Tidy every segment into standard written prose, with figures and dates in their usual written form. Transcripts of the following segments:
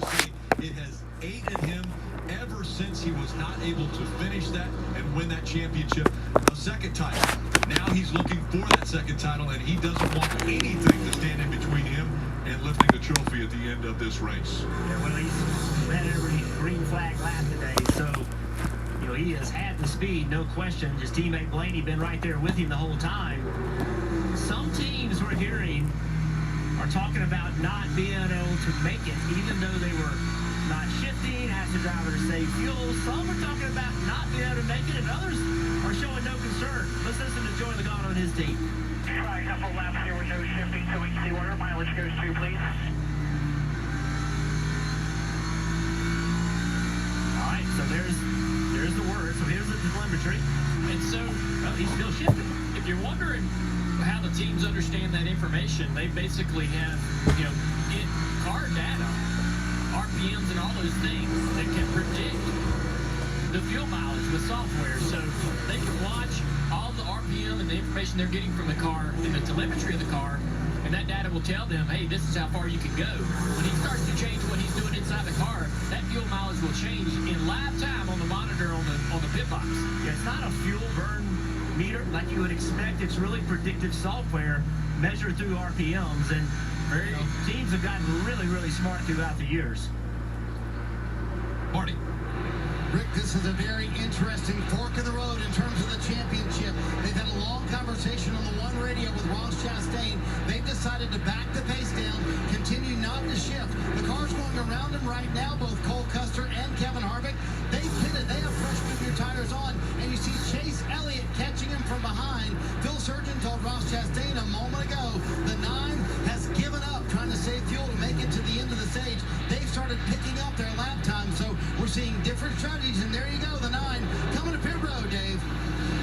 to say it has aided him ever since he was not able to finish that and win that championship, a second title. Now he's looking for that second title, and he doesn't want anything to stand in between him and lifting the trophy at the end of this race. Yeah, well, he's had every green flag lap today, so he has had the speed, no question. His teammate Blaney been right there with him the whole time. Some teams we're hearing are talking about not being able to make it, even though they were not shifting, asked the driver to save fuel. Some are talking about not being able to make it, and others are showing no concern. Let's listen to Joey Logano and his team. Try a couple laps here with no shifting so we can see where our mileage goes to, please. All right, so there's the word. So here's the telemetry. And so he's still shifting. If you're wondering how the teams understand that information, they basically have, in car data, RPMs and all those things that can predict the fuel mileage with software. So they can watch all the RPM and the information they're getting from the car and the telemetry of the car, and that data will tell them, hey, this is how far you can go. When he starts to change what he's doing inside the car, that fuel mileage will change in live time on the monitor on the pit box. Yeah, it's not a fuel burn meter like you would expect. It's really predictive software measured through RPMs, and teams have gotten really, really smart throughout the years. Marty. Rick, this is a very interesting fork in the road in terms of the championship. They've had a long conversation on the one radio with Ross Chastain. They've decided to back the pace down, continue not to shift. The car's going around them right now, both Cole Custer and Kevin Harvick. They've pitted. They have fresh new tires on, and you see Chase Elliott catching him from behind. Phil Surgeon told Ross Chastain a moment ago, the 9 has given up trying to save fuel to make it to the end of the stage. They've started picking up their lap time, so we're seeing different strategies, and there you go, the 9 coming to pit road, Dave.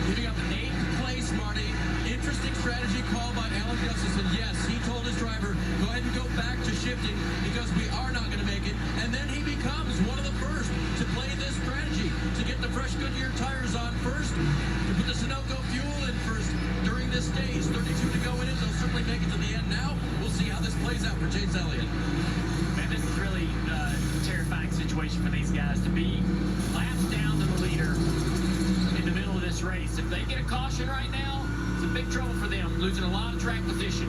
Giving up 8th place, Marty. Interesting strategy call by Alan Justice, and yes, he told his driver, go ahead and go back to shifting because we are not going to make it, and then he becomes one of the first to play this strategy, to get the fresh Goodyear tires on first, to put the Sunoco fuel in first during this stage. 32 to go in it, they'll certainly make it to the end now. We'll see how this plays out for Chase Elliott. Man, this is really a terrifying situation for these guys to be laps down to the leader in the middle of this race. If they get a caution right now, it's a big trouble for them, losing a lot of track position.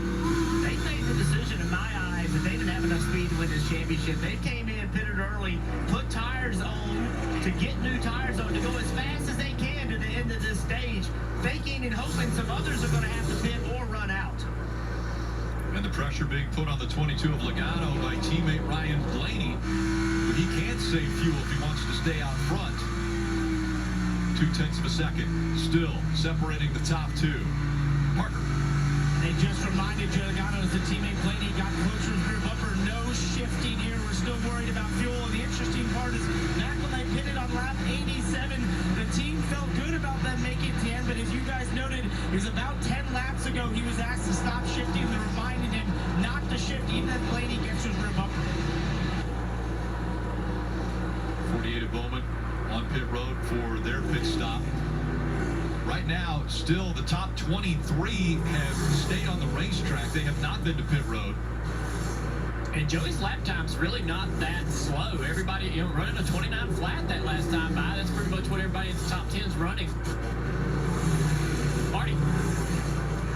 They made the decision, in my eyes, that they didn't have enough speed to win this championship. They came in, pitted early, put tires on to get new tires on, to go as fast as they can to the end of this stage, faking and hoping some others are going to have to pit or run out. And the pressure being put on the 22 of Logano by teammate Ryan Blaney. But he can't save fuel if he wants to stay out front. 0.2 of a second, still separating the top 2. Parker. They just reminded you, Logano, as the teammate Blaney got closer to the rear bumper. No shifting here. We're still worried about fuel. And the interesting part is back when they pitted on lap 87, the team felt good about them making 10. But as you guys noted, it was about 10 laps ago he was asked to stop shifting. They reminded him not to shift even as Blaney gets his rear bumper. 48 of Bowman on pit road for their pit stop. Right now, still the top 23 have stayed on the racetrack. They have not been to pit road. And Joey's lap time's really not that slow. Everybody, running a 29 flat that last time by. That's pretty much what everybody in the top 10's running. Marty.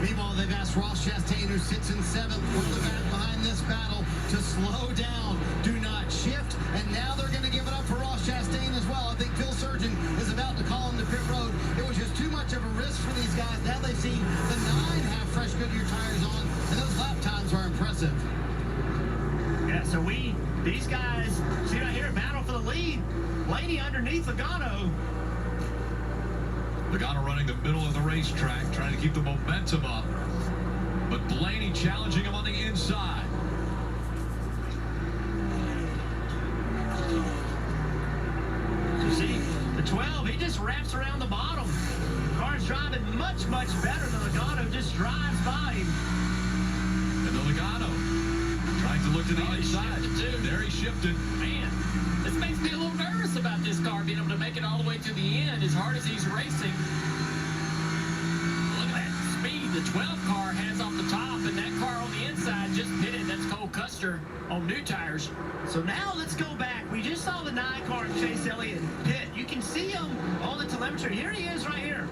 Meanwhile, they've asked Ross Chastain, who sits in 7th, from the back behind this battle, to slow down, do not shift, and now they're going to give it up for Ross Chastain as well. I think Phil Surgeon is about to call him to pit road. It was just too much of a risk for these guys. Now they've seen the 9 have fresh Goodyear tires on, and those lap times are impressive. Yeah, so these guys, see right here, battle for the lead. Blaney underneath Logano. Logano running the middle of the racetrack, trying to keep the momentum up. But Blaney challenging him on the inside. You see, the 12, he just wraps around the bottom. Car's driving much, much better than Logano, just drives by him. And then Logano trying to look to the inside. There he shifted. Man, this makes me a little nervous about this car being able to make it all the way to the end as hard as he's racing. Look at that speed lead the 12 car has off the top, and that car on the inside just pitted. That's Cole Custer on new tires. So now let's go back. We just saw the 9 car Chase Elliott pit. You can see him on the telemetry. Here he is right here.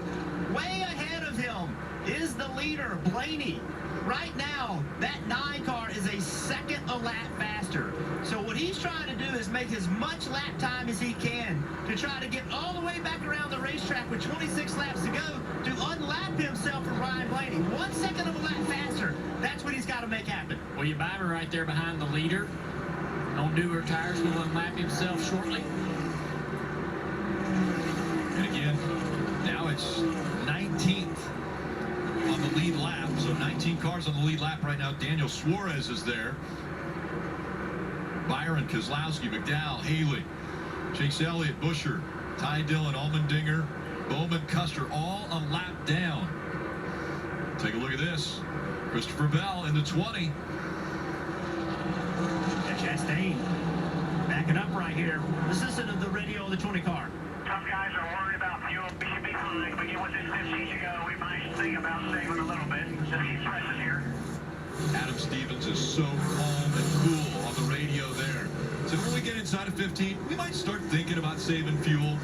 Way ahead of him is the leader, Blaney. Right now, that 9 car is a second a lap faster. So what he's trying to do is make as much lap time as he can to try to get all the way back around the racetrack with 26 laps to go to unlap himself from Ryan Blaney. 1 second of a lap faster. That's what he's got to make happen. William Byron right there behind the leader on newer tires will unlap himself shortly. And again, now it's 19th on the lead lap. So 19 cars on the lead lap right now. Daniel Suarez is there. Byron, Keselowski, McDowell, Haley, Chase Elliott, Buscher, Ty Dillon, Allmendinger, Bowman, Custer, all a lap down. Take a look at this. Christopher Bell in the 20. Chastain backing up right here. Listen to the radio of the 20 car. Some guys are worried about fuel. We should be fine. We get within 15 to go. We might think about saving a little bit. Just keep pressing here. Adam Stevens is so calm and cool on the radio there. So when we get inside of 15, we might start thinking about saving fuel.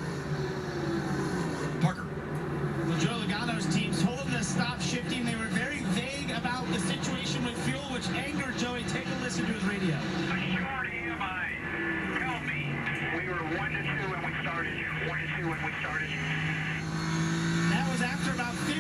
Parker. Well, Joe Logano's team told them to stop shifting. They were very vague about the situation with fuel, which angered Joey. Take a listen to his radio. A short EMI. Tell me. We were 1 to 2 when we started. 1 to 2 when we started. That was after about 15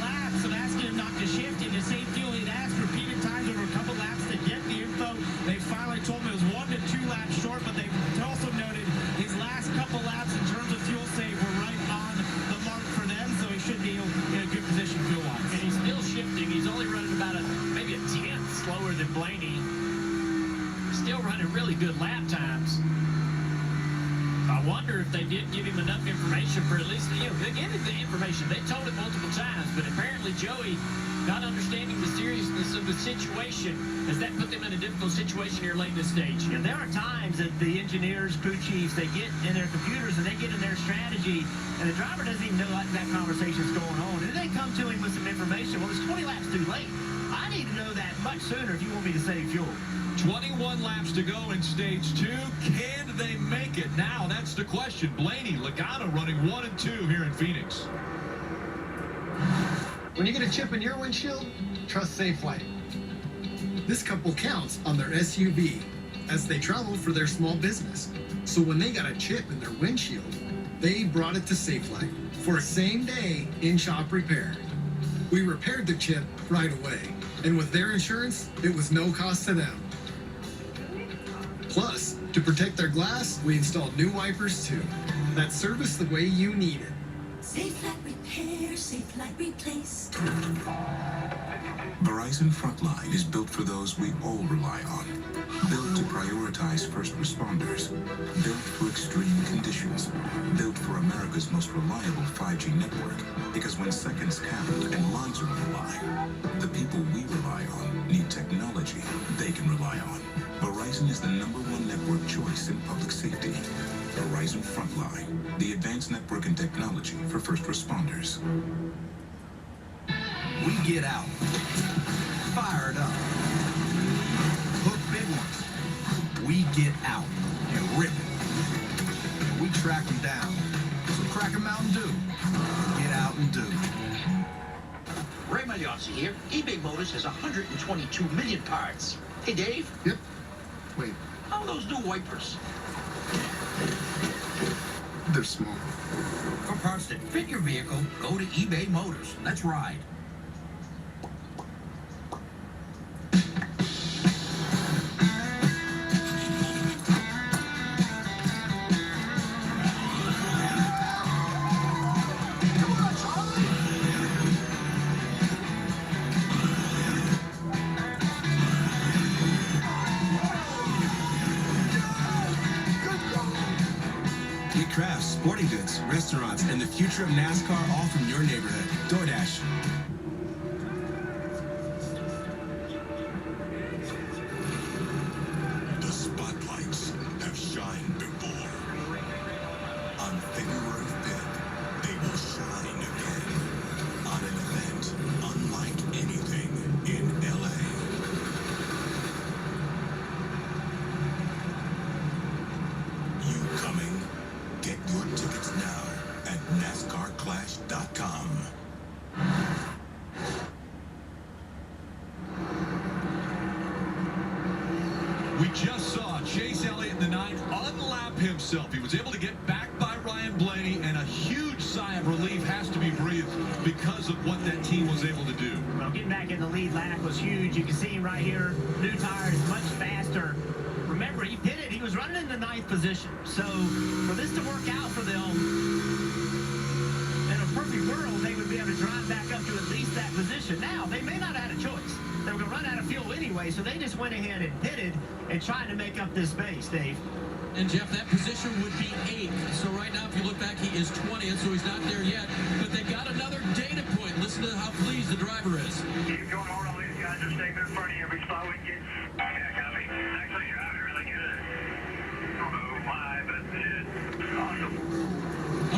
laps of asking him not to shift and to save fuel. He'd asked repeated times over a couple laps to get the info. They finally told him it was 1 to 2 laps short, but they also noted his last couple laps in terms of fuel save were right on the mark for them, so he should be in a good position fuel-wise. And he's still shifting. He's only running about maybe a tenth slower than Blaney. Still running really good lap times. I wonder if they did give him enough information for at least, they gave him the information. They told him multiple times, but apparently Joey, not understanding the seriousness of the situation, has that put them in a difficult situation here late in the stage. And there are times that the engineers, crew chiefs, they get in their computers and they get in their strategy, and the driver doesn't even know that conversation's going on. And then they come to him with some information. Well, it's 20 laps too late. I need to know that much sooner if you want me to save fuel. 21 laps to go in stage 2. Can they make it? Now, that's the question. Blaney, Logano running 1 and 2 here in Phoenix. When you get a chip in your windshield, trust Safelite. This couple counts on their SUV as they travel for their small business. So when they got a chip in their windshield, they brought it to Safelite for a same-day in-shop repair. We repaired the chip right away, and with their insurance, it was no cost to them. Plus, to protect their glass, we installed new wipers too. That's service the way you need it. Safelite repair, Safelite replace. Verizon Frontline is built for those we all rely on. Built to prioritize first responders. Built for extreme conditions. Built for America's most reliable 5G network. Because when seconds count and lives are on the line, the people we rely on need technology they can rely on. Verizon is the #1 network choice in public safety. Verizon Frontline, the advanced network and technology for first responders. We get out, fired up, hook big ones. We get out and rip it. And we track them down. So crack a Mountain Dew. Get out and do. Ray Magliozzi here. eBay Motors has 122 million parts. Hey, Dave. Yep. Wait. How are those new wipers? They're small. For parts that fit your vehicle, go to eBay Motors. Let's ride. Crafts, sporting goods, restaurants, and the future of NASCAR all from your neighborhood. DoorDash. The spotlights have shined before. On February 5th, they will shine again. On an event unlike himself. He was able to get back by Ryan Blaney, and a huge sigh of relief has to be breathed because of what that team was able to do. Well, getting back in the lead lap was huge. You can see him right here. New tires, much faster. Remember, he pitted. He was running in the 9th position. So for this to work out for them, in a perfect world, they would be able to drive back up to at least that position. Now, they may not have had a choice. They were going to run out of fuel anyway, so they just went ahead and pitted and tried to make up this space, Dave. And Jeff, that position would be 8th. So right now, if you look back, he is 20th, so he's not there yet. But they got another data point. Listen to how pleased the driver is. Keep going hard. All these guys are staying in front of you every spot we can get. Yeah, copy. Actually, you're driving really good. I don't know why, but it's awesome.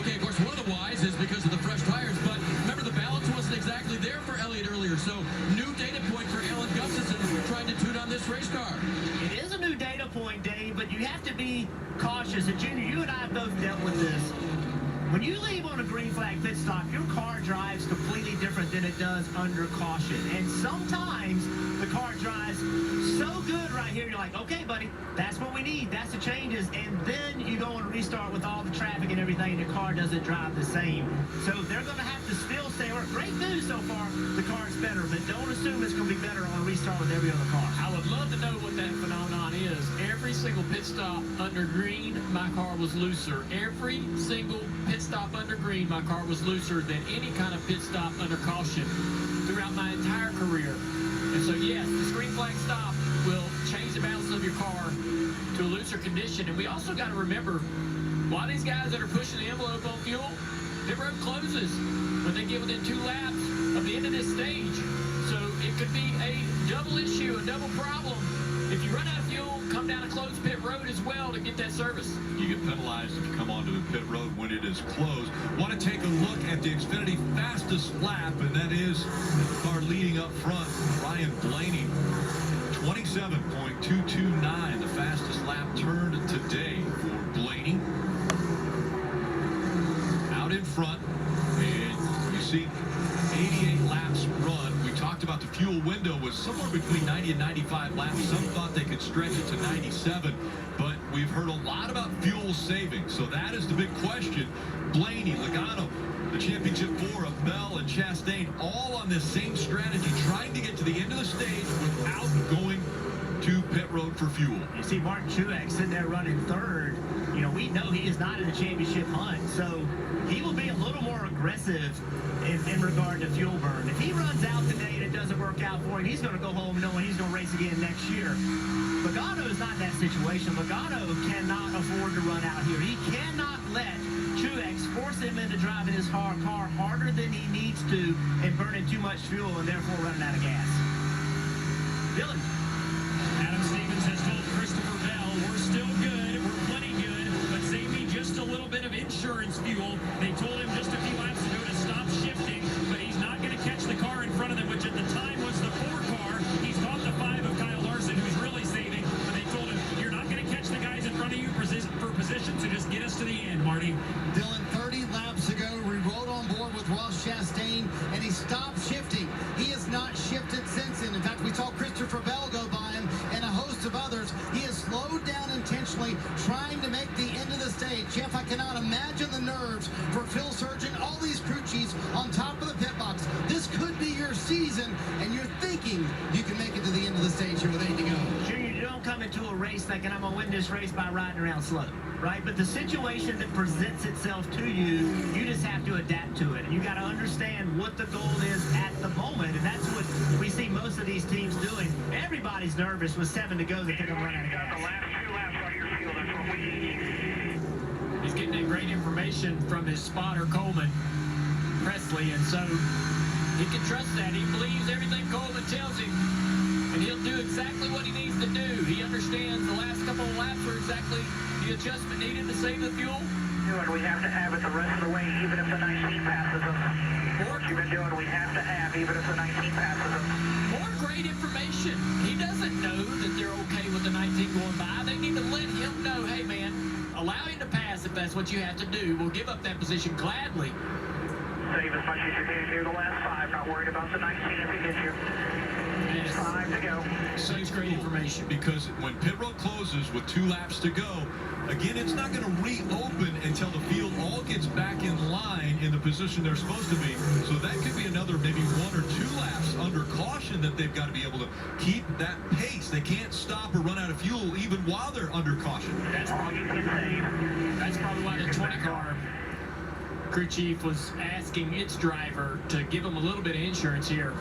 Okay, of course, one of the whys is because of the fresh tires, but remember, the balance wasn't exactly there for Elliott earlier, so new data point for Alan Gustafson trying to tune on this race car. It is a new data point, Dave, but you have to be cautious. And Junior, you and I have both dealt with this. When you leave on a green flag pit stop, your car drives completely different than it does under caution. And sometimes the car drives so good right here, you're like, okay, buddy, that's what we need. That's the changes. And then you go and restart with all the traffic and everything, and the car doesn't drive the same. So they're going to have to still stay alert. Great news so far. The car's better, but don't assume it's going to be better on a restart with every other car. I would love to know what that phenomenon is. Every single pit stop under green, my car was looser. Every single pit stop under green, my car was looser than any kind of pit stop under caution throughout my entire career. And so, yes, the green flag stop will change the balance of your car to a looser condition. And we also got to remember, a lot of these guys that are pushing the envelope on fuel, pit road closes when they get within 2 laps of the end of this stage. So it could be a double issue, a double problem. If you run out of fuel, come down a closed pit road as well to get that service. You get penalized if you come onto the pit road when it is closed. Want to take a look at the Xfinity fastest lap, and that is the car leading up front, Ryan Blaney. 27.229, the fastest lap turned today for Blaney. Out in front, and you see 88 laps run. We talked about the fuel window was somewhere between 90 and 95 laps. Some thought they could stretch it to 97, but we've heard a lot about fuel saving. So that is the big question. Blaney, Logano, the championship 4 of Bell and Chastain, all on this same strategy, trying to get to the end of the stage without going to pit road for fuel. You see Martin Truex sitting there running 3rd. You know, we know he is not in the championship hunt, so he will be a little more aggressive in regard to fuel burn. If he runs out today and it doesn't work out for him, he's going to go home knowing he's going to race again next year. Logano is not in that situation. Logano cannot afford to run out here. He cannot let Truex force him into driving his car harder than he needs to and burning too much fuel and therefore running out of gas. Dylan. Adam Stevens has told Christopher Bell, we're still good, we're plenty good, but save me just a little bit of insurance fuel. They told him just a few laps ago to stop shifting, but he's not going to catch the car in front of them, which at the time was the 4 car. He's caught the 5 of Kyle Larson, who's really saving, but they told him, you're not going to catch the guys in front of you for position, so just get us to the end, Marty. Dylan, 30 laps ago, we rode on board with Ross Chastain, and he stopped shifting. He has not shifted since then. In fact, we saw Christopher Bell go by him and a host of others. He has slowed down intentionally, trying to make the end of the stage. Jeff, I cannot imagine the nerves for Phil Surgeon, all these crew chiefs on top of the pit box. This could be your season, and you're thinking you can make it to the end of the stage here with 8 to go. Junior, you don't come into a race thinking I'm going to win this race by riding around slow, right? But the situation that presents itself to you, you just have to adapt to it. And you got to understand what the goal is at the moment, and that's what we see most of these teams doing. Everybody's nervous with 7 to go that they're going to run out of gas. The last 2 laps on your field, that's what we need. He's getting that great information from his spotter, Coleman Presley, and so he can trust that. He believes everything Coleman tells him, and he'll do exactly what he needs to do. He understands the last couple of laps are exactly the adjustment needed to save the fuel. Doing, we have to have it the rest of the way, even if the 19 passes us. More, What you've been doing, we have to have, even if the 19 passes us. more great information. He doesn't know that they're okay with the 19 going by. They need to let him know, hey, man, allow him to pass if that's what you have to do. We'll give up that position gladly. Save as much as you can do the last 5, not worried about the 19 if he gets you. Yes. 5 to go. Such great information. Because when pit road closes with 2 laps to go, again, it's not going to reopen until the field all gets back in line in the position they're supposed to be. So that could be another maybe 1 or 2 laps under caution that they've got to be able to keep that pace. They can't stop or run out of fuel even while they're under caution. That's All probably, you can save. that's probably why the 20 car crew chief was asking its driver to give him a little bit of insurance here.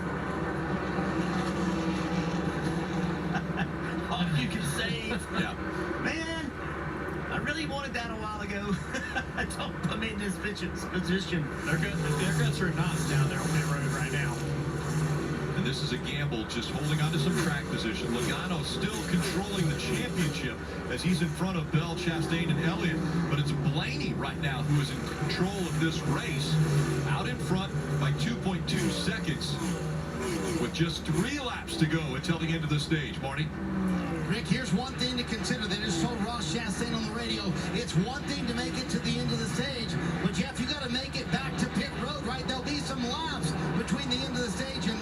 All you can save. Yeah. Man, I really wanted that a while ago. Don't put me in this position. Their guts are in knots down there on pit road right now. And this is a gamble, just holding on to some track position. Logano still controlling the championship as he's in front of Bell, Chastain, and Elliott. But it's Blaney right now who is in control of this race. Out in front by 2.2 seconds with just 3 laps to go until the end of the stage. Marty? Rick, here's one thing to consider. They just told Ross Chastain on the radio, it's one thing to make it to the end of the stage, but Jeff, you got to make it back to pit road, right? There'll be some laps between the end of the stage and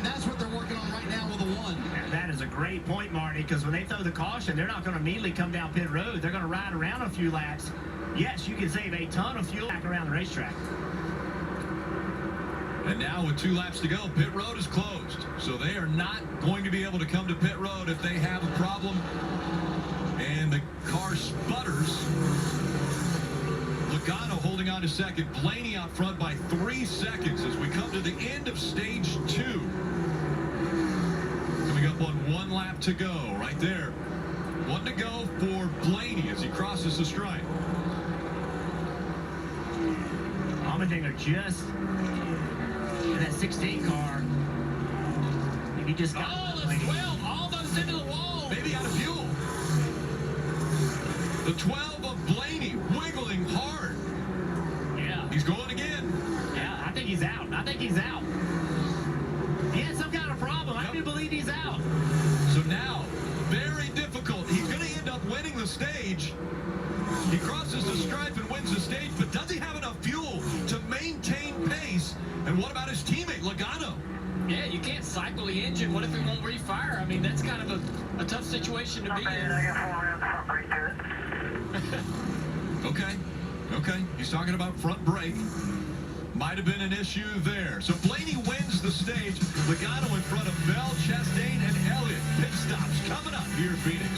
that's what they're working on right now with a 1. And that is a great point, Marty, because when they throw the caution, they're not going to immediately come down pit road. They're going to ride around a few laps. Yes, you can save a ton of fuel back around the racetrack. And now with 2 laps to go, pit road is closed. So they are not going to be able to come to pit road if they have a problem and the car sputters. Logano holding on to second. Blaney out front by 3 seconds as we come to the end of stage 2. Coming up on 1 lap to go right there. 1 to go for Blaney as he crosses the stripe. Allmendinger just in that 16 car. Maybe just got Oh, the 12 almost into the wall. Maybe out of fuel. The 12 of Blaney wiggling hard. Yeah. He's going again. Yeah, I think he's out. I think he's out. He had some kind of problem. I do believe he's out. So now, very difficult. He's going to end up winning the stage. He crosses the stripe and wins the stage, but does he have enough fuel to maintain pace? And what about his teammate, Logano? Yeah, you can't cycle the engine. What if it won't refire? I mean, that's kind of a tough situation to be Not bad. in. I got 4 rounds of front brake to it. Okay. He's talking about front brake. Might have been an issue there. So Blaney wins the stage. Logano in front of Bell, Chastain, and Elliott. Pit stops coming up here in Phoenix.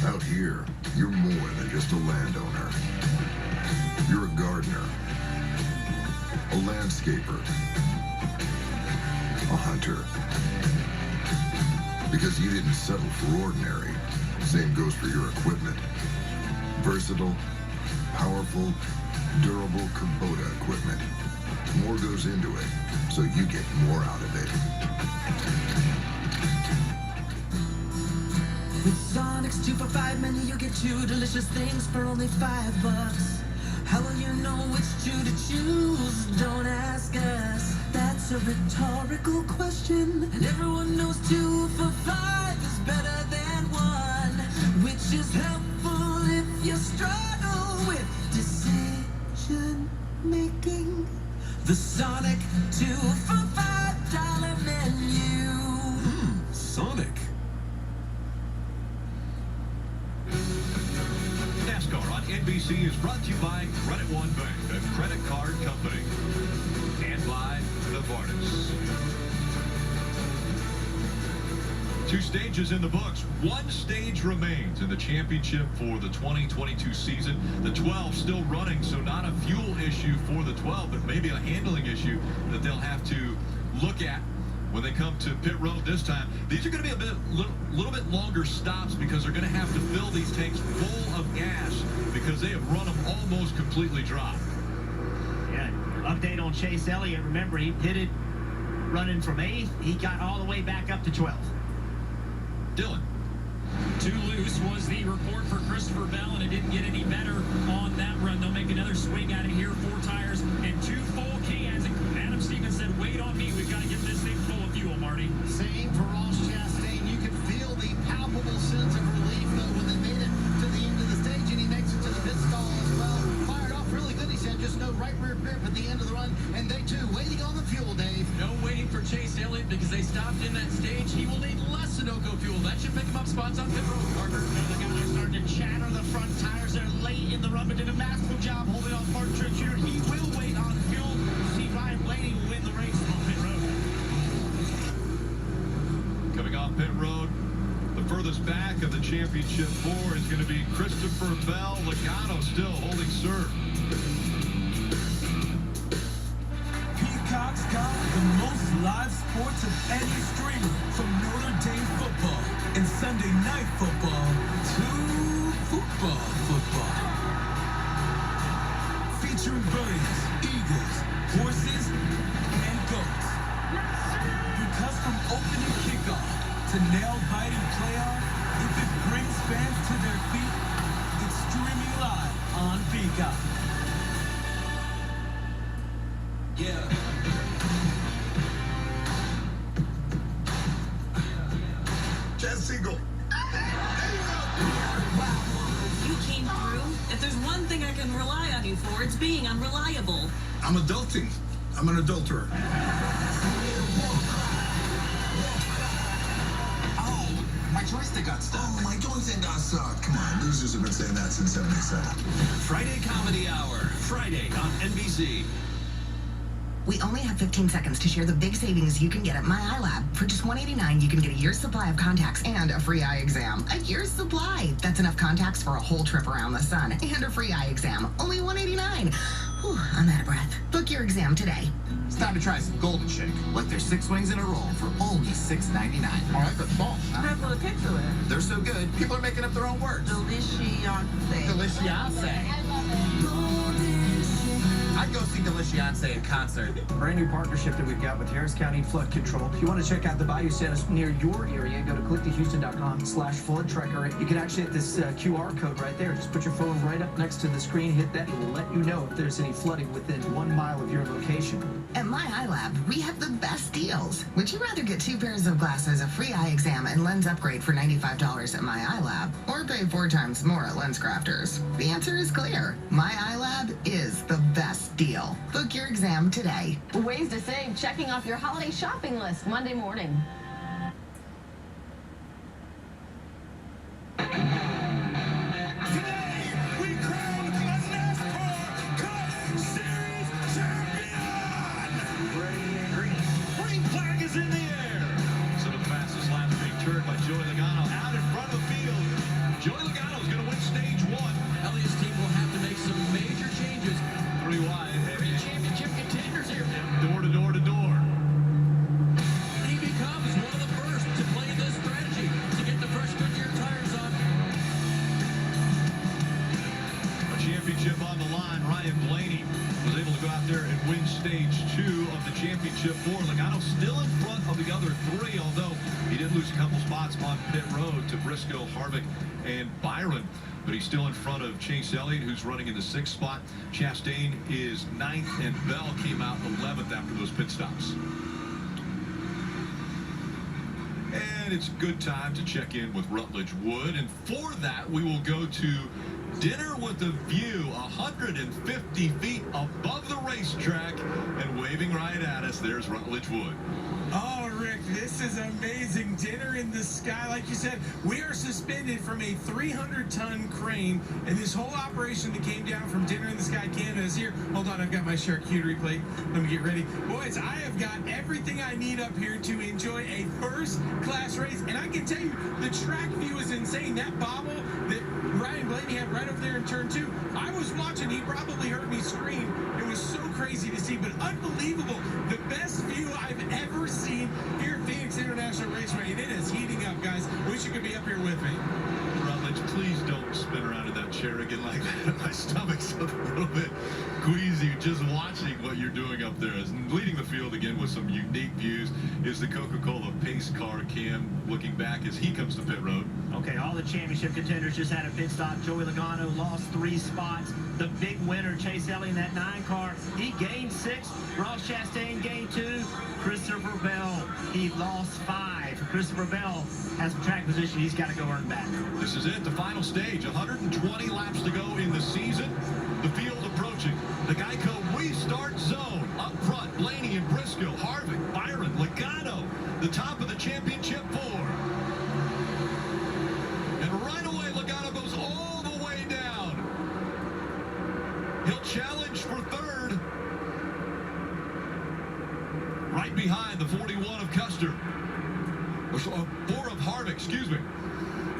Out here, you're more than just a landowner. You're a gardener, a landscaper, a hunter. Because you didn't settle for ordinary. Same goes for your equipment. Versatile, powerful, durable Kubota equipment. More goes into it, so you get more out of it. With Sonic's 2 for $5 menu, you get 2 delicious things for only $5. How will you know which 2 to choose? Don't ask us. That's a rhetorical question. And everyone knows 2 for $5 is better than 1, which is helpful if you struggle with decision making. The Sonic 2 for $5 menu. Sonic. NASCAR on NBC is brought to you by Credit One Bank, a credit card company, and by Novartis. 2 stages in the books. 1 stage remains in the championship for the 2022 season. The 12 still running, so not a fuel issue for the 12, but maybe a handling issue that they'll have to look at when they come to pit road this time. These are going to be a little bit longer stops because they're going to have to fill these tanks full of gas because they have run them almost completely dry. Yeah, update on Chase Elliott. Remember, he pitted running from 8th. He got all the way back up to 12th. Dylan. Too loose was the report for Christopher Bell, and it didn't get any better on that run. They'll make another swing out of here. 4 tires and 2 full cans. And Adam Stevens said, wait on me. We've got to get this thing full of fuel, Marty. Same for Ross Chastain. You could feel the palpable sense of relief, though, when they made it to the end of the stage, and he makes it to the pit stall as well. Fired off really good, he said. Just no right rear grip at the end of the run. And they, too, waiting on the fuel, Dave. No waiting for Chase Elliott because they stopped in that stage. He will need less Sunoco fuel. That should pick him up spots on pit road, Carter. The guys starting to chatter the front tires. They're late in the run, but did a masterful job holding off Martin Truex Jr. He will wait on fuel. See Ryan Blaney will win the race on pit road. Coming off pit road, the furthest back of the championship 4 is going to be Christopher Bell. Logano still holding serve. Peacock's got the most live sports of any streamer, from Notre Dame football and Sunday night football to football. Featuring birds, eagles, horses, and goats. Because from opening kickoff to nail-biting playoff, if it brings fans to their feet, it's streaming live on Peacock. Yeah. Single. You came through. If there's one thing I can rely on you for, it's being unreliable. I'm adulting. I'm an adulterer. Oh, my joystick got stuck. Oh, my joystick got stuck. Come on, losers have been saying that since 77. Friday Comedy Hour. Friday on NBC. We only have 15 seconds to share the big savings you can get at My iLab. For just $189, you can get a year's supply of contacts and a free eye exam. A year's supply! That's enough contacts for a whole trip around the sun. And a free eye exam. Only $189. Whew, I'm out of breath. Book your exam today. It's time to try some Golden Shake. Like their 6 wings in a roll for only $6.99. All right, but small. That's what a picture is. They're so good, people are making up their own words. Delicious. Delicious. I'd go see Deliciance in concert. Brand new partnership that we've got with Harris County Flood Control. If you want to check out the Bayou Centers near your area, go to clicktohouston.com/flood tracker. You can actually hit this QR code right there. Just put your phone right up next to the screen, hit that, and it will let you know if there's any flooding within 1 mile of your location. At My iLab, we have the best deals. Would you rather get 2 pairs of glasses, a free eye exam, and lens upgrade for $95 at My iLab, or pay 4 times more at LensCrafters? The answer is clear. My iLab is the best deal. Book your exam today. Ways to save, checking off your holiday shopping list Monday morning. Is in the air. Some of the fastest laps being turned by Joey Logano out in front of the field. Joey Logano is going to win stage 1. Elliott's team will have to make some major changes. 3 wide. Championship contenders here. Door to door to door. He becomes one of the first to play this strategy to get the first Goodyear tires on. A championship on the line. Ryan Blaney was able to go out there and win stage 2 of the championship 4. Logano still in front of the other 3, although he did lose a couple spots on pit road to Briscoe, Harvick, and Byron. But he's still in front of Chase Elliott, who's running in the 6th spot. Chastain is 9th, and Bell came out 11th after those pit stops. And it's a good time to check in with Rutledge Wood. And for that, we will go to Dinner with a View, 150 feet above the racetrack, and waving right at us, there's Rutledge Wood. Oh, Rick, this This is amazing. Dinner in the sky. Like you said, we are suspended from a 300-ton crane, and this whole operation that came down from Dinner in the Sky Canada is here. Hold on, I've got my charcuterie plate. Let me get ready. Boys, I have got everything I need up here to enjoy a first-class race, and I can tell you, the track view is insane. That bobble that Ryan Blaney had right over there in turn 2, I was watching. He probably heard me scream. It was so crazy to see, but unbelievable. The best view I've ever seen here at Phoenix International Raceway, and it is heating up, guys. Wish you could be up here with me. Rutledge, please don't spin around in that chair again like that. My stomach's a little bit queasy just watching what you're doing up there. As leading the field again with some unique views is the Coca-Cola pace car Cam, looking back as he comes to pit road. Okay, all the championship contenders just had a pit stop. Joey Logano lost 3 spots. The big winner, Chase Elliott, in that 9 car, he gained 6. Ross Chastain gained 2. Christopher Bell, he lost 5. Christopher Bell has some track position he's got to go earn back. This is it, the final stage. 120 laps to go in the season. The field approaching. The Geico restart zone. Up front, Blaney and Briscoe, Harvick, Byron, Logano. The top of the championship 4. And right away, Logano goes all the way down. He'll challenge for 3rd. Right behind the 41 of Custer. Or 4 of Harvick, excuse me.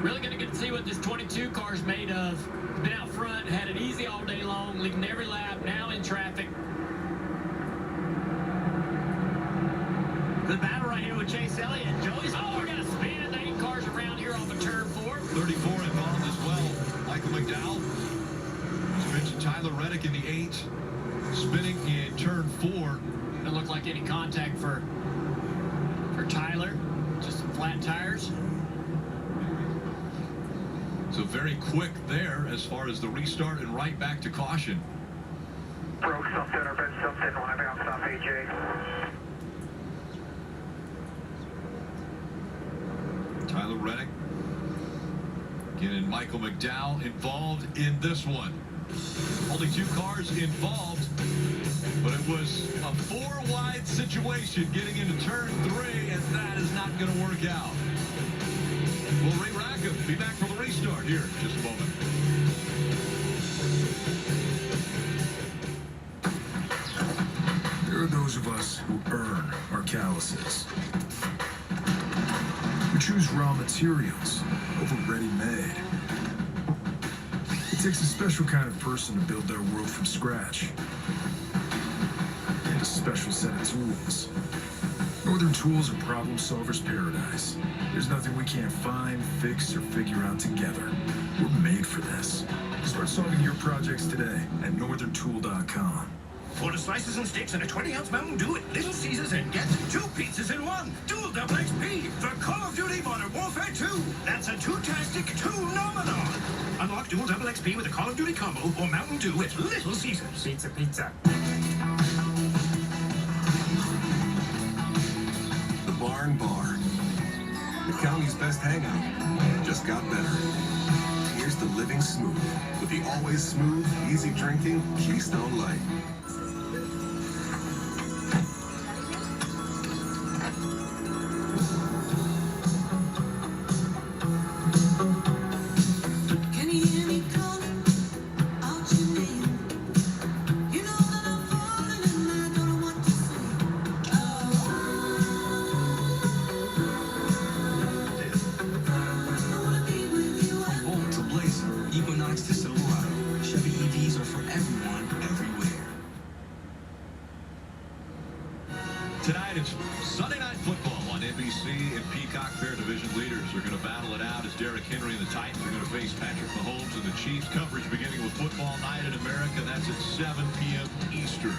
Really going to get to see what this 22 car is made of. Been out front, had it easy all day long, leading every lap, now in traffic. Good battle right here with Chase Elliott. Joey's, we're going to spin it. 8 cars around here off of turn 4. 34 involved as well. Michael McDowell. As you mentioned, Tyler Reddick in the 8. Spinning in turn 4. Doesn't look like any contact for Tyler. Just some flat tires. So very quick there as far as the restart and right back to caution. Broke something or bent something when I bounced off AJ. Tyler Reddick. Again, and Michael McDowell involved in this one. Only 2 cars involved, but it was a 4-wide situation getting into turn 3, and that is not going to work out. Will Ray Rackham be back for the restart here in just a moment. There are those of us who earn our calluses. We choose raw materials over ready-made. It takes a special kind of person to build their world from scratch. And a special set of tools. Northern Tools are problem solvers' paradise. There's nothing we can't find, fix, or figure out together. We're made for this. Start solving your projects today at northerntool.com. Order slices and sticks and a 20-ounce Mountain Dew at Little Caesars and get 2 pizzas in 1. Dual double XP for Call of Duty Modern Warfare 2. That's a 2-tastic 2-nominal. Unlock Dual double XP with a Call of Duty combo or Mountain Dew at Little Caesars. Pizza, pizza. The Barn Bar. The county's best hangout. Just got better. Here's the Living Smooth with the always smooth, easy drinking Keystone Light. Tonight it's Sunday Night Football on NBC, and Peacock Fair Division leaders are going to battle it out as Derrick Henry and the Titans are going to face Patrick Mahomes and the Chiefs. Coverage beginning with Football Night in America. That's at 7 p.m. Eastern.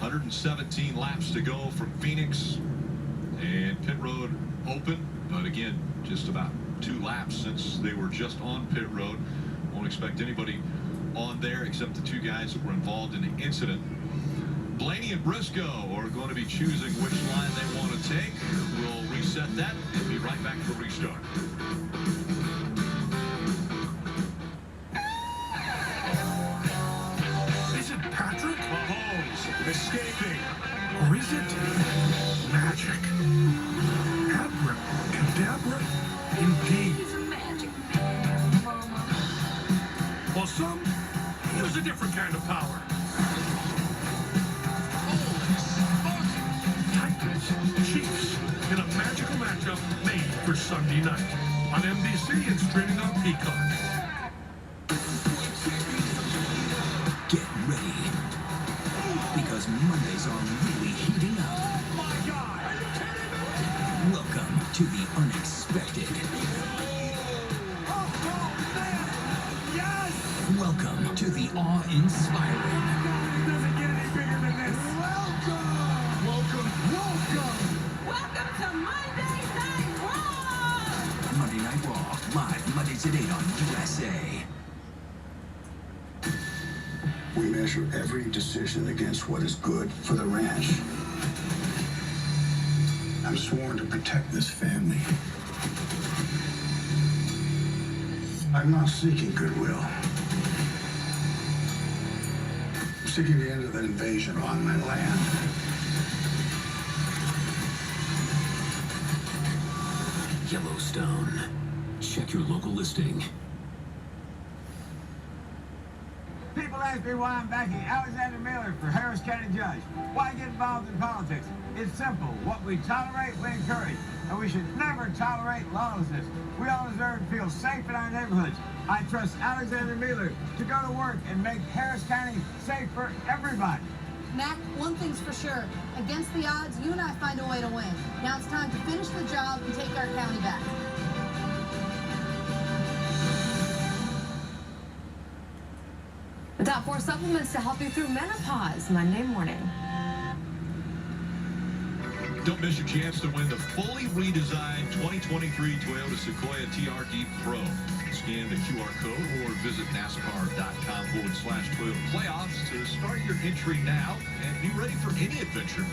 117 laps to go from Phoenix, and pit road open, but again, just about 2 laps since they were just on pit road. Won't expect anybody on there except the 2 guys that were involved in the incident. Blaney and Briscoe are going to be choosing which line they want to take. We'll reset that and be right back for restart. Is it Patrick Mahomes escaping? Or is it magic. Abracadabra, indeed. He's a magic. While some use a different kind of power. Titans, Chiefs, in a magical matchup made for Sunday night on NBC and streaming on Peacock. Get ready, because Mondays are really heating up. Oh my God! Welcome to the unexpected. Oh man! Yes! Welcome to the awe-inspiring. It doesn't get any bigger than this. Welcome! Welcome to Monday Night Raw! Monday Night Raw, live Mondays at 8 on USA. We measure every decision against what is good for the ranch. I'm sworn to protect this family. I'm not seeking goodwill. I'm seeking the end of the invasion on my land. Yellowstone. Check your local listing. People ask me why I'm backing Alexander Miller for Harris County Judge. Why get involved in politics? It's simple. What we tolerate, we encourage. And we should never tolerate lawlessness. We all deserve to feel safe in our neighborhoods. I trust Alexander Miller to go to work and make Harris County safe for everybody. Mac, one thing's for sure. Against the odds, you and I find a way to win. Now it's time to finish the job and take our county back. The top 4 supplements to help you through menopause, Monday morning. Don't miss your chance to win the fully redesigned 2023 Toyota Sequoia TRD Pro. Scan the QR code or visit NASCAR.com/Toyota Playoffs to start your entry now and be ready for any adventure.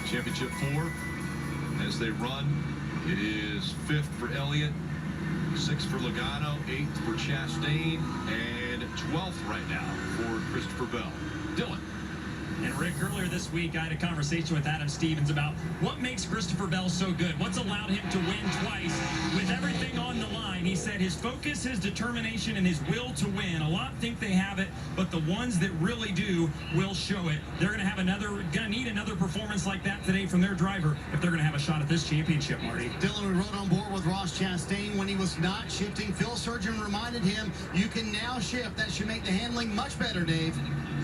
Championship 4, as they run, it is 5th for Elliott, 6th for Logano, 8th for Chastain, and 12th right now for Christopher Bell. Dylan. And Rick, earlier this week, I had a conversation with Adam Stevens about what makes Christopher Bell so good. What's allowed him to win twice with everything on the line? He said his focus, his determination, and his will to win. A lot think they have it, but the ones that really do will show it. They're going to need another performance like that today from their driver if they're going to have a shot at this championship, Marty. Dylan, we rode on board with Ross Chastain when he was not shifting. Phil Surgeon reminded him, you can now shift. That should make the handling much better, Dave.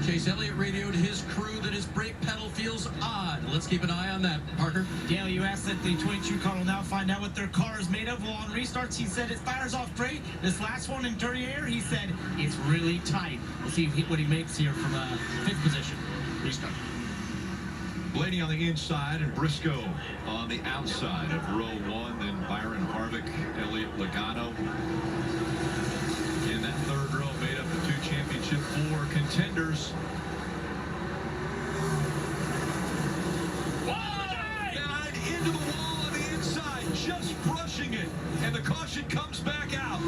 Chase Elliott radioed his crew that his brake pedal feels odd. Let's keep an eye on that, Parker. Dale, you asked that the 22 car will now find out what their car is made of. Well, on restarts, he said it fires off great. This last one in dirty air, he said it's really tight. We'll see what he makes here from 5th position. Restart. Blaney on the inside and Briscoe on the outside of row 1. Then Byron Harvick, Elliott Logano. In that 3rd row made up the 2 championship 4 contenders. Into the wall on the inside, just brushing it, and the caution comes back out.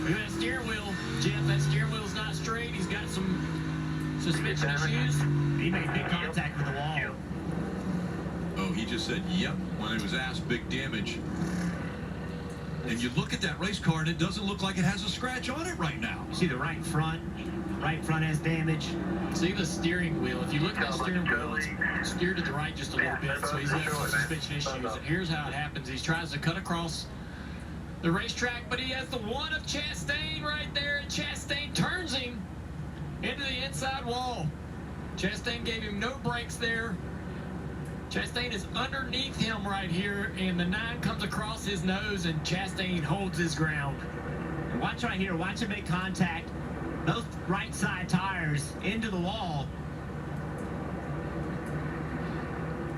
Look at that steering wheel, Jeff. That steering wheel's not straight. He's got some suspension issues. He made big contact with the wall. Oh, he just said, yep, when he was asked big damage. And you look at that race car, and it doesn't look like it has a scratch on it right now. You see the right front has damage. See the steering wheel. If you look at that steering wheel, it's steered to the right just a little bit, so he's got some suspension issues. And here's how it happens. He tries to cut across the racetrack, but he has the one of Chastain right there, and Chastain turns him into the inside wall. Chastain gave him no brakes there. Chastain is underneath him right here, and the 9 comes across his nose, and Chastain holds his ground. And watch right here. Watch him make contact. Both right side tires into the wall.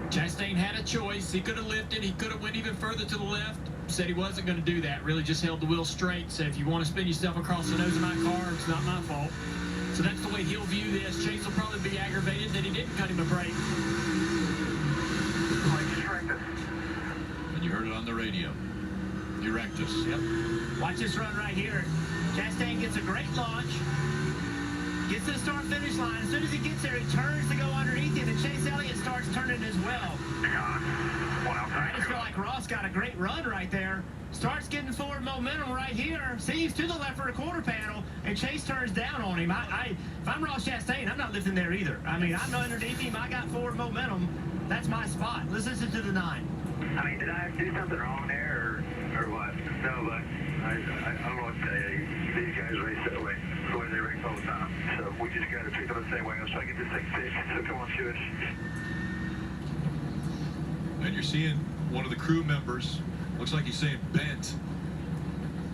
Chastain had a choice. He could have lifted. He could have went even further to the left. Said he wasn't going to do that. Really just held the wheel straight. Said, if you want to spin yourself across the nose of my car, it's not my fault. So that's the way he'll view this. Chase will probably be aggravated that he didn't cut him a break. And you heard it on the radio. Erectus. Yep. Watch this run right here. Chastain gets a great launch. Gets to the start-finish line. As soon as he gets there, he turns to go turning as well. I just feel like Ross got a great run right there. Starts getting forward momentum right here. Sees to the left for a quarter panel, and Chase turns down on him. If I'm Ross Chastain, I'm not lifting there either. I mean, I'm underneath him. I got forward momentum. That's my spot. Let's listen to the 9. I mean, did I do something wrong there or what? No, but I don't know what to tell you. These guys race that way. It's the way they race all the time. So we just got to treat them the same way. Let's try to get this thing fixed. So come on, shoot us. And you're seeing one of the crew members, looks like he's saying bent.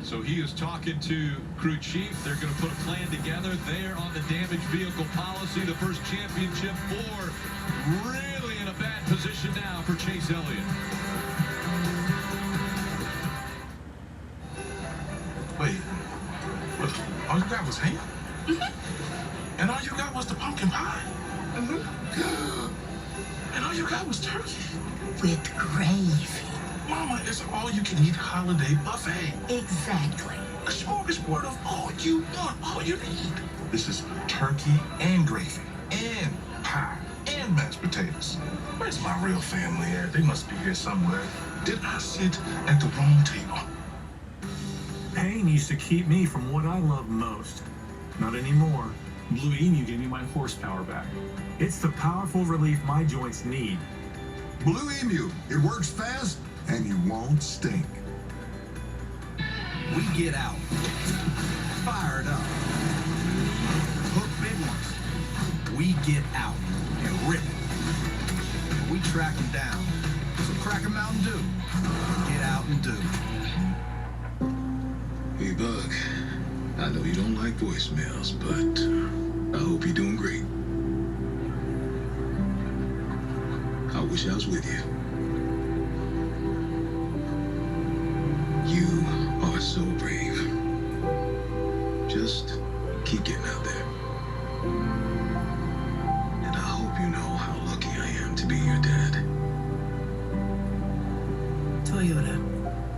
So he is talking to crew chief. They're going to put a plan together there on the damaged vehicle policy. The first championship for really in a bad position now for Chase Elliott. Wait, all you got was ham? And all you got was the pumpkin pie? And all you got was turkey? With gravy. Mama, it's an all-you-can-eat holiday buffet. Exactly. A smorgasbord of all you want, all you need. This is turkey and gravy, and pie, and mashed potatoes. Where's my real family at? They must be here somewhere. Did I sit at the wrong table? Pain used to keep me from what I love most. Not anymore. Blue Emu gave me my horsepower back. It's the powerful relief my joints need. Blue Emu, it works fast and you won't stink. We get out, fired up, hook big ones. We get out and rip it. And we track them down. So crack a Mountain Dew. Get out and do. Hey, Bug, I know you don't like voicemails, but I hope you're doing great. I wish I was with you. You are so brave. Just keep getting out there. And I hope you know how lucky I am to be your dad. Toyota,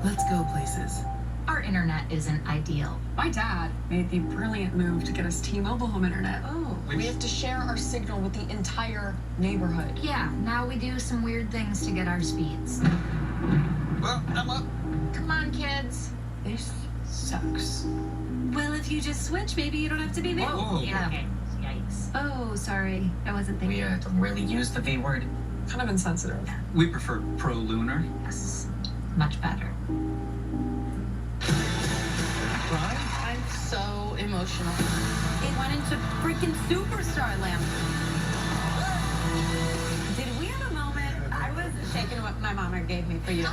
let's go places. Our internet isn't ideal. My dad made the brilliant move to get us T-Mobile home internet. Oh. We have to share our signal with the entire neighborhood. Yeah, now we do some weird things to get our speeds. Well, I'm up. Come on, kids. This sucks. Well, if you just switch, maybe you don't have to be there. Whoa. Yeah. Okay. Yikes. Oh, sorry. I wasn't thinking. We don't really use the V word. Kind of insensitive. We prefer pro-lunar. Yes. Much better. I'm so emotional. It went into freaking superstar land. Did we have a moment? I was shaking what my mama gave me for you.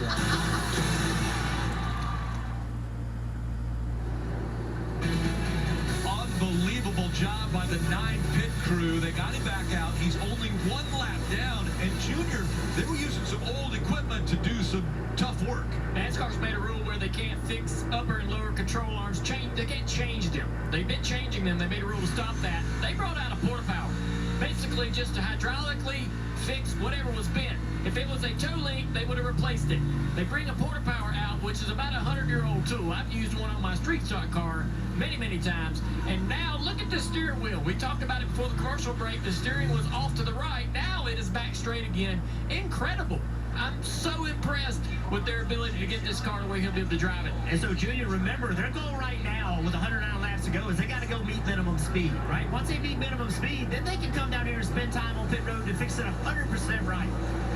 Unbelievable job by the 9 pit crew. They got him back out. He's only 1 lap down. And Junior, they were using some old equipment to do some tough work. NASCAR's made a rule where they can't fix upper and lower control arms. They can't change them. They've been changing them. They made a rule to stop that. They brought out a porta power, basically just to hydraulically fix whatever was bent. If it was a toe link, they would have replaced it. They bring a porta power out, which is about a 100-year-old tool. I've used one on my street stock car many, many times. And now look at the steering wheel. We talked about it before the commercial break. The steering was off to the right. Now it is back straight again. Incredible. I'm so impressed with their ability to get this car the way he'll be able to drive it. And so, Junior, remember, their goal right now with 109 laps to go is they got to go meet minimum speed, right? Once they meet minimum speed, then they can come down here and spend time on pit road to fix it 100% right.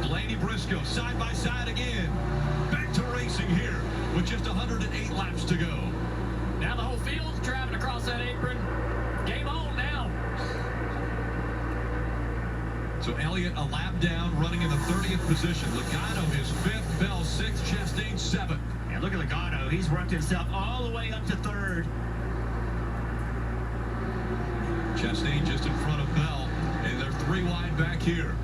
Blaney Briscoe side by side again. Back to racing here with just 108 laps to go. Now the whole field's driving across that apron. Game on now. So Elliott a lap down, running in the 30th position. Logano is 5th, Bell 6th, Chastain 7th. And look at Logano. He's worked himself all the way up to 3rd. Chastain just in front of Bell, and they're 3 wide back here.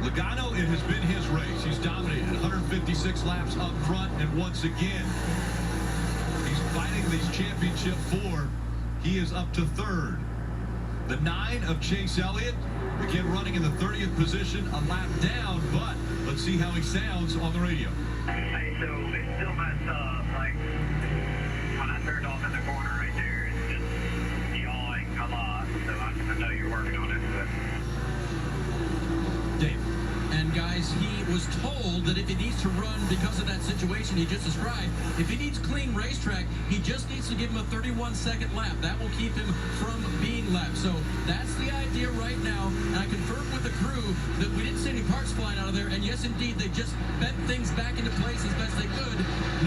Logano, it has been his race. He's dominated 156 laps up front, and once again, he's fighting these championship 4. He is up to 3rd. The 9 of Chase Elliott, again running in the 30th position, a lap down, but let's see how he sounds on the radio. Hey, so it's still messed up. Like, when I turned off the guys, he was told that if he needs to run because of that situation he just described, if he needs clean racetrack, he just needs to give him a 31-second lap. That will keep him from being lapped. So that's the idea right now. And I confirmed with the crew that we didn't see any parts flying out of there. And yes, indeed, they just bent things back into place as best they could.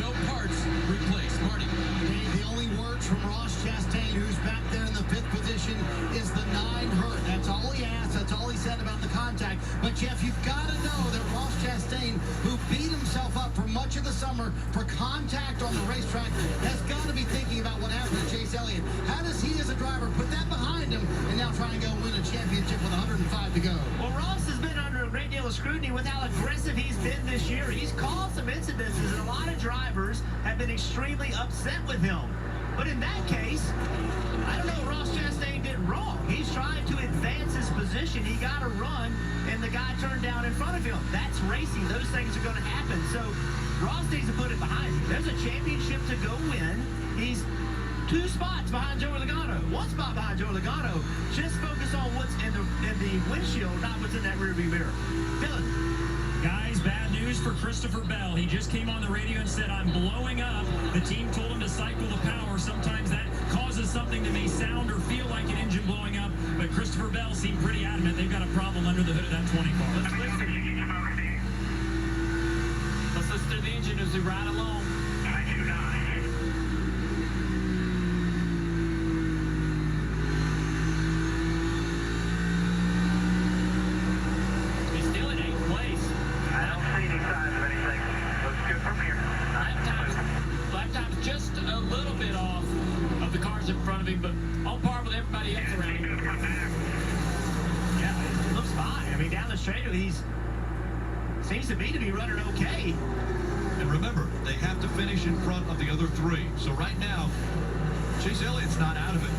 No parts replaced. Marty. The only words from Ross Chastain, who's back there in the 5th position, is the 9 hurt. That's all he asked. That's all he said about the contact. But, Jeff, you've got to know that Ross Chastain, who beat himself up for much of the summer for contact on the racetrack, has got to be thinking about what happened to Chase Elliott. How does he, as a driver, put that behind him and now try and go win a championship with 105 to go? Well, Ross has been under a great deal of scrutiny with how aggressive he's been this year. He's caused some incidences, and a lot of drivers have been extremely upset with him. But in that case, I don't know, Ross Chastain did wrong. He's trying to advance his position. He got a run, and the guy turned down in front of him. That's racing. Those things are going to happen. So Ross needs to put it behind him. There's a championship to go win. He's 2 spots behind Joey Logano. 1 spot behind Joey Logano. Just focus on what's in the windshield, not what's in that rearview mirror. Dylan. Guys, bad news for Christopher Bell. He just came on the radio and said, I'm blowing up. The team told him to cycle the power. Sometimes that causes something that may sound or feel like an engine blowing up, but Christopher Bell seemed pretty adamant they've got a problem under the hood of that 20 car. Let's listen to the engine as we ride along. He's still in 8th place. I don't see any signs of anything. Looks good from here. Lap time's just a little bit off of the cars in front of him, but on par with everybody else around him. Yeah, it looks fine. I mean, down the straightaway, seems to be running okay. And remember, they have to finish in front of the other 3. So right now, Chase Elliott's not out of it.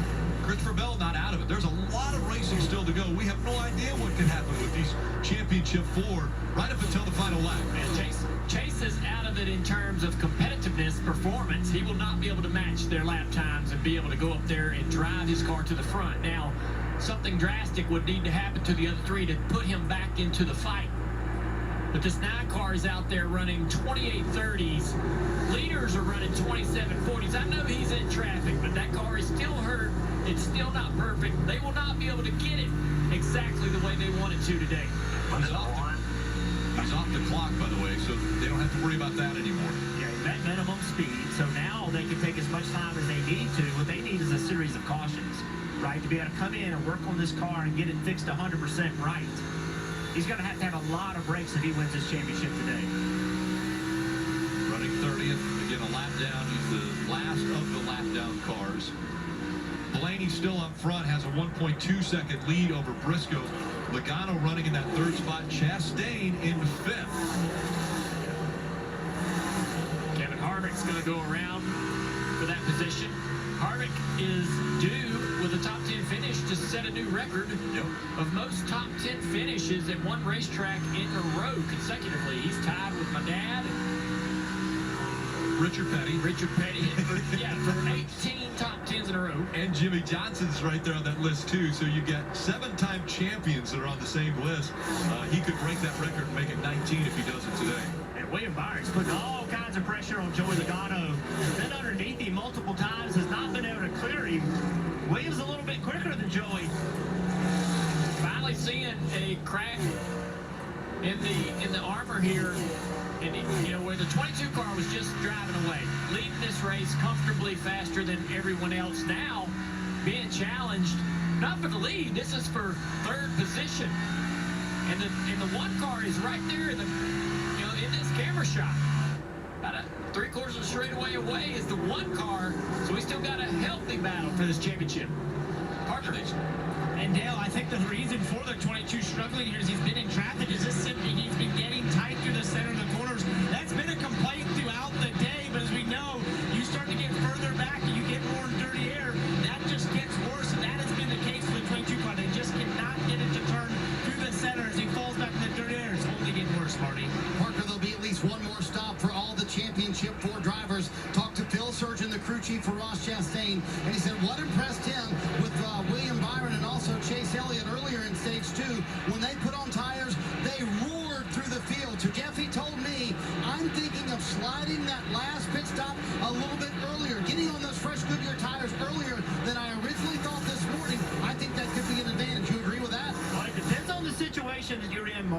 Christopher Bell not out of it. There's a lot of racing still to go. We have no idea what can happen with these championship 4 right up until the final lap. And Chase is out of it in terms of competitiveness, performance. He will not be able to match their lap times and be able to go up there and drive his car to the front. Now, something drastic would need to happen to the other 3 to put him back into the fight. But this 9 car is out there running 28.30s. Leaders are running 27.40s. I know he's in traffic, but that car is still hurt. It's still not perfect. They will not be able to get it exactly the way they want it to today. He's off the clock, by the way, so they don't have to worry about that anymore. Yeah, he's at minimum speed, so now they can take as much time as they need to. What they need is a series of cautions, right, to be able to come in and work on this car and get it fixed 100% right. He's going to have a lot of breaks if he wins this championship today. Running 30th, again a lap down. He's the last of the lap down cars. Blaney still up front, has a 1.2-second lead over Briscoe. Logano running in that 3rd spot. Chastain in 5th. Kevin Harvick's going to go around for that position. Harvick is due with a top 10 finish to set a new record of most top 10 finishes at one racetrack in a row consecutively. He's tied with my dad, Richard Petty. For 18 top 10s in a row. And Jimmy Johnson's right there on that list, too. So you get 7-time champions that are on the same list. He could break that record and make it 19 if he does it today. And William Byron's putting all kinds of pressure on Joey Logano. Been underneath him multiple times, has not been able to clear him. Williams a little bit quicker than Joey. Finally seeing a crack in the armor here. And where the 22 car was just driving away, leading this race comfortably faster than everyone else. Now being challenged, not for the lead. This is for 3rd position. And the 1 car is right there in this camera shot. About a 3/4 of a straightaway away is the 1 car. So we still got a healthy battle for this championship. Parker. And Dale, I think the reason for the 22 struggling here is he's been in traffic. Is just simply he's been getting tight through the center of the corners. That's been a complaint throughout the day, but as we know, you start to get further back and you get more dirty air. That just gets worse, and that has been the case for the 22 car. They just cannot get it to turn through the center as he falls back in the dirty air. It's only getting worse, Marty. Parker, there'll be at least one more stop for all the championship 4 drivers. Talked to Phil Surgeon, the crew chief for Ross Chastain, and he said what impressed him with William Byron and also Chase Elliott earlier in stage 2, when they put on tires, they roared through the field.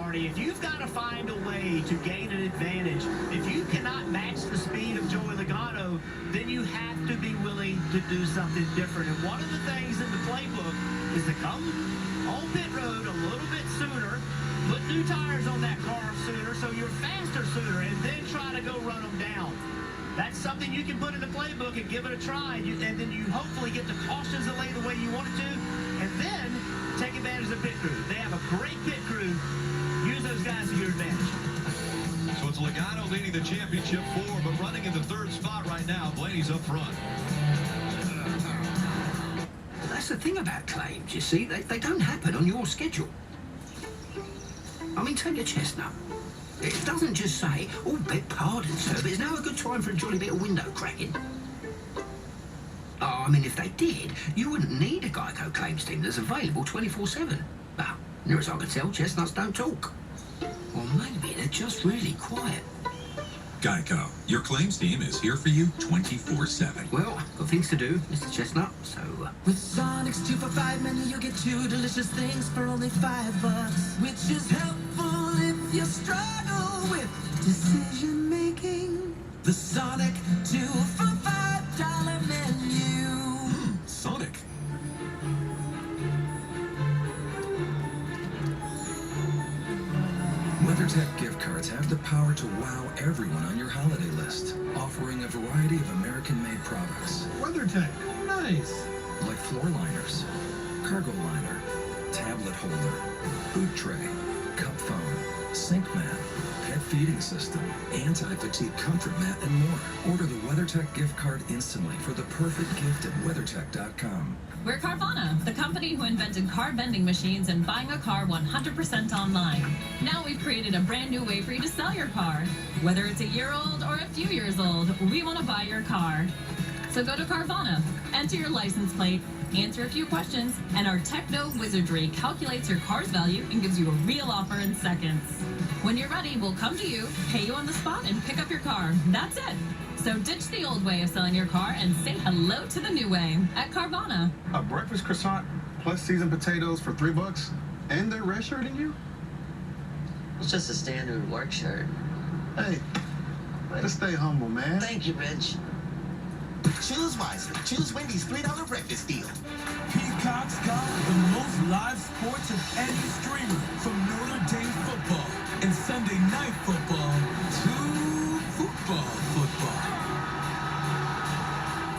Marty, if you've got to find a way to gain an advantage, if you cannot match the speed of Joey Logano, then you have to be willing to do something different. And one of the things in the playbook is to come on pit road a little bit sooner, put new tires on that car sooner so you're faster sooner, and then try to go run them down. That's something you can put in the playbook and give it a try, and then you hopefully get the cautions delay the way you want it to, and then take advantage of the pit crew. They have a great pit crew. Use those guys to your advantage. So it's Logano leading the championship 4, but running in the 3rd spot right now. Blaney's up front. That's the thing about claims, you see. They don't happen on your schedule. I mean, take a chestnut. It doesn't just say, oh, beg pardon, sir, but is now a good time for a jolly bit of window cracking? Oh, I mean, if they did, you wouldn't need a Geico claims team that's available 24/7. Well, near as I can tell, chestnuts don't talk. Or maybe they're just really quiet. Geico, your claims team is here for you 24/7. Well, got things to do, Mr. Chestnut, so... With Sonic's 2 for $5 menu, you'll get 2 delicious things for only $5, which is helpful if you struggle with decision making. The Sonic 2 for $5 menu. Sonic. WeatherTech gift cards have the power to wow everyone on your holiday list, offering a variety of American-made products. WeatherTech, nice. Like floor liners, cargo liner, tablet holder, boot tray, cup phone, sink mat, pet feeding system, anti-fatigue comfort mat, and more. Order the WeatherTech gift card instantly for the perfect gift at WeatherTech.com. We're Carvana, the company who invented car vending machines and buying a car 100% online. Now we've created a brand new way for you to sell your car. Whether it's a year old or a few years old, we want to buy your car. So go to Carvana, enter your license plate, answer a few questions, and our techno wizardry calculates your car's value and gives you a real offer in seconds. When you're ready, we'll come to you, pay you on the spot, and pick up your car. That's it. So ditch the old way of selling your car and say hello to the new way at Carvana. A breakfast croissant plus seasoned potatoes for $3, and they're red shirting you? It's just a standard work shirt. Hey, way to stay humble, man. Thank you, Rich. Choose wisely. Choose Wendy's $3 breakfast deal. Peacock's got the most live sports of any streamer, from Notre Dame football and Sunday night football to football.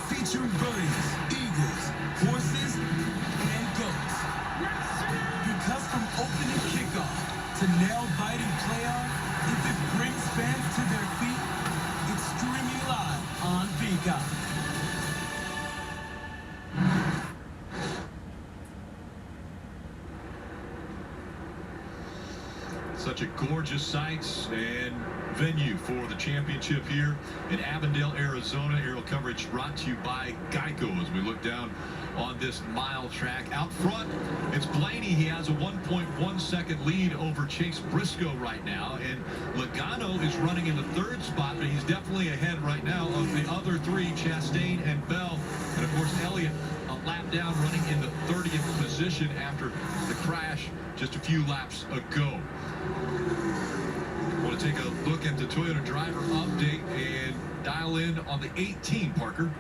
Featuring birdies, eagles, horses, and goats. Because from opening kickoff to nail-biting playoff, if it brings fans to their feet, it's streaming live on Peacock. Such a gorgeous sight and venue for the championship here in Avondale, Arizona. Aerial coverage brought to you by Geico as we look down on this mile track. Out front, it's Blaney. He has a 1.1 second lead over Chase Briscoe right now, and Logano is running in the 3rd spot, but he's definitely ahead right now of the other 3, Chastain and Bell, and of course Elliott a lap down, running in the 30th position after the crash just a few laps ago. I want to take a look at the Toyota driver update and dial in on the 18, Parker.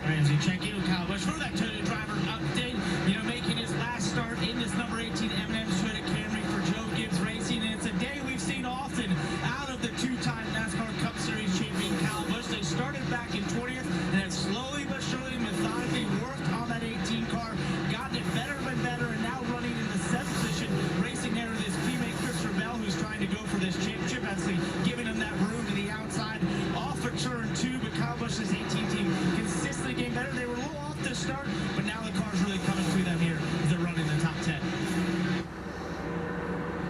Ramsey check in with Kyle Busch for that Toyota driver update. You know, making his last start in this number 18 M&M's Toyota Camry for Joe Gibbs Racing. And it's a day we've seen often out of the 2-time NASCAR Cup Series champion Kyle Busch. They started back in 20th and have slowly but surely methodically worked on that 18 car, gotten it better and better, and now running in the 7th position, racing there with his teammate Christopher Bell, who's trying to go for this championship. Actually giving him that room to the outside off of turn 2, but Kyle Busch's 18 team consistently getting better. They were a little off to start, but now the car's really coming through them here as they're running the top 10.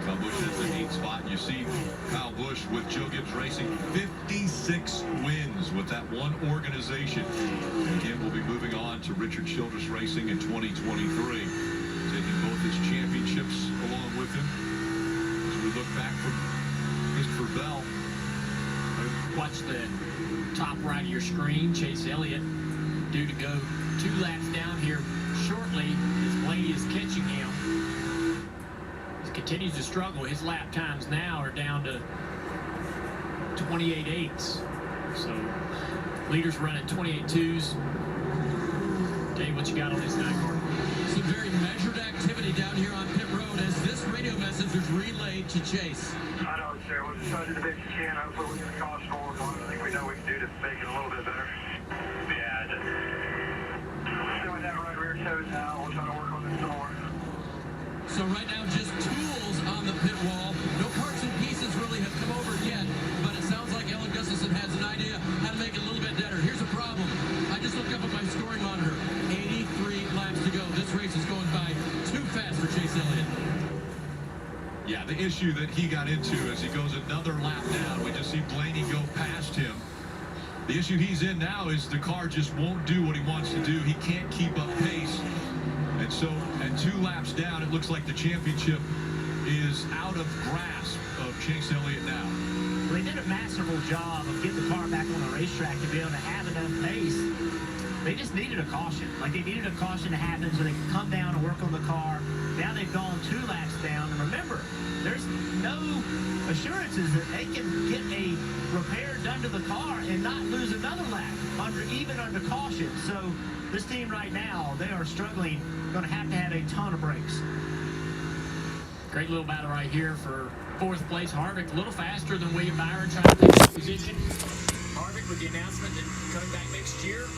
Kyle Busch is the 8th spot. You see Kyle Busch with Joe Gibbs Racing, 56 wins with that one organization. And again, we'll be moving on to Richard Childress Racing in 2023, taking both his championships along with him. As we look back from Christopher Bell. Watch the top right of your screen. Chase Elliott due to go 2 laps down here shortly as Blaney is catching him. He's continues to struggle. His lap times now are down to 28.8s. So leaders running 28.2s. Dave, what you got on this NASCAR? Some very measured activity down here on pit road as this radio message is relayed to Chase. I know it's there. We'll just try to do the best we can. Hopefully we get a caution over on. I think we know we can do to make it a little bit better. Yeah, just doing that right rear toes now. We'll try to work on this some more. So right now, just tools on the pit wall. No parts and pieces really have come over yet, but it sounds like Ellen Gustafson has an idea how to make it a little bit better. Here's a problem. I just looked up at my scoring monitor. 83 laps to go. This race is going by too fast for Chase Elliott. Yeah, the issue that he got into as he goes another lap down, we just see Blaney go past him. The issue he's in now is the car just won't do what he wants to do. He can't keep up pace. And so at 2 laps down, it looks like the championship is out of grasp of Chase Elliott now. Well, they did a masterful job of getting the car back on the racetrack to be able to have enough pace. They just needed a caution. Like, they needed a caution to happen so they could come down and work on the car. Now they've gone 2 laps down. And remember, there's no assurances that they can get a repair done to the car and not lose another lap, even under caution. So this team right now, they are struggling, going to have a ton of brakes. Great little battle right here for 4th place. Harvick a little faster than William Byron, trying to take that position. Harvick with the announcement that coming back next year.